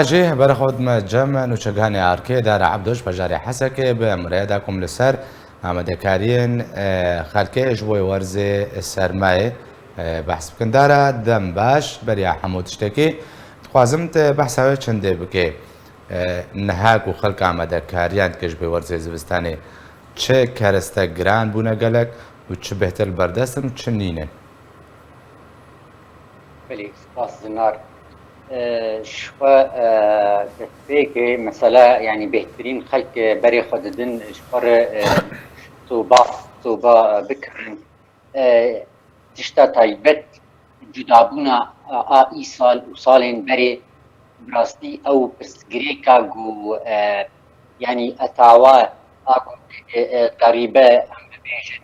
جه برخود ما جمع نوچگانی آرکی دار عبدوش بجاری حسکه به مريدا کم لسر آمده کارین خلکه جوی ورز سرمایه بحث بکن داره دم باش بریا حمود شتکی خوازمت بحث های چنده بکه نهاک و خلک آمده کاریان کش به ورز زوستانی چه کرسته گران بونه گلک و چه بهتر بردستن و چه نینه بله سپاس زنار شو فيك مثلا يعني بهترين خلق بري خددن شفر توبا بكرن تشتا تايبت جدابونا إيصال وصالين بري براستي أو برسجريكا جو يعني أتاوا أكو قريبة أم بيجن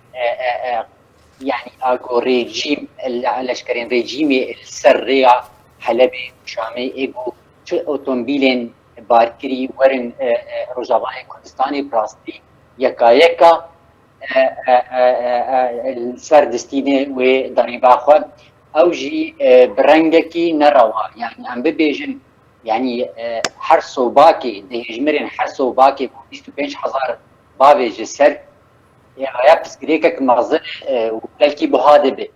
يعني أكو ريجيم الأشكرين ريجيمي السريع حلبي شامي ايگو چه اوتومبیلین بارکری ورن روجاوای کردستانی براستي يكا السردستيني و ضريبا خو او جي برنگكي نروا يعني عم ببيجن يعني هر صوباكي دهجمرين هر صوباكي 25,000 بابي جسر يا بسكريكك مغزن ولكي بهذا به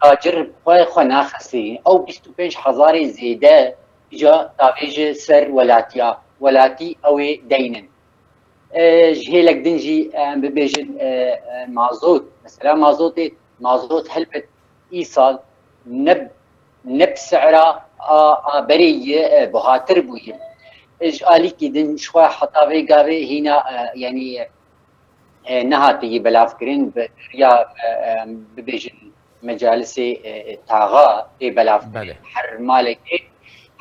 تاجر خواه خو ناخسی او 25,000 زیده جا تاویج سر ولاتی او دینن جهلك دنجي ببيجن مازوت مثلا مازوت هلبت ايصال نب سعره بري بهاتر بوين اج اليكي دن شوي حطاوي قاوي هنا يعني نهاتي بلافكرين يا ببيجن مجالس تاغا بلاف بله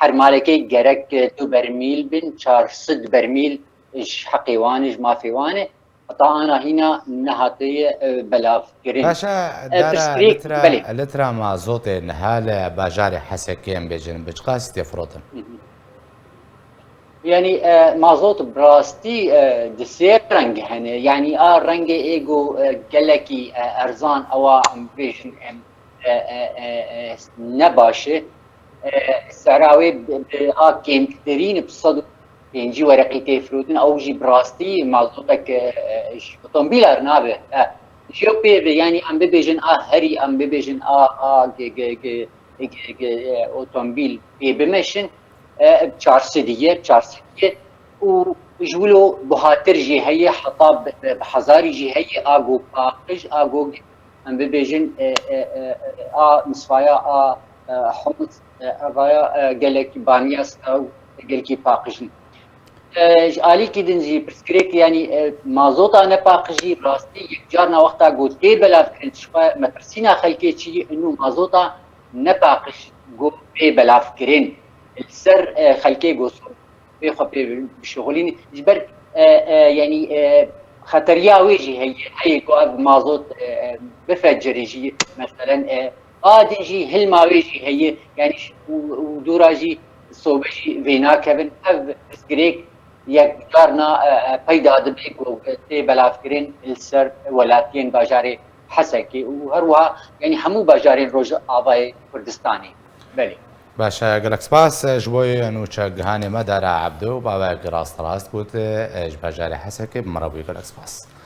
هر مالكي جرك 2 برميل بن 400 برميل ايش حقيوانج ما في وانه حتى انا هنا نهاتي بلاف كرين باشا دارا لترا مازوت نهال باجاري حسكين بيجن بجقاس تفروتن يعني مازوت براستي دسير رنج هني يعني رنج ايجو قالكي ارزان او بيجن نباشه سعراوي كيم كترين بصدق ينجي ورقي فروتن او جي براستي مازوتك اوتومبيل ارنابه جو بي يعني ام بيجن هري ام بيجن اوتومبيل بمشن بشارسديه وجولو بهاتر جي هي حطاب بحزاري جي هي اغو باقج اغو ام بيجن مصفايا حمص اغايا قالك بانياس او قالك باقجن آليكي دنجي برسكريك يعني مازوتا انا باقجي براستي يكجارنا وقتا قلت كي بلا فكرت شوى مترسينا خلكي شي انه مازوتا نباقج قو بي بلا فكرين السر خلكي قوسو بيخو بشغلين جبر يعني خطريا ويجي هي مازوت بفجر يجي مثلا ديجي هلما ويجي هي يعني ودوراجي صوبجي فينا كبن اف سكريك يقدرنا بيدا دبيك وتي بلافكرين السر ولاتين باجاري حسكي وهروها يعني همو باجارين روج آبای كردستاني بله باشا قالك سباس جبوي انو چگهاني ما دارا عبدو بابا راست بود اج باجاري حسكي بمرابي قالك سباس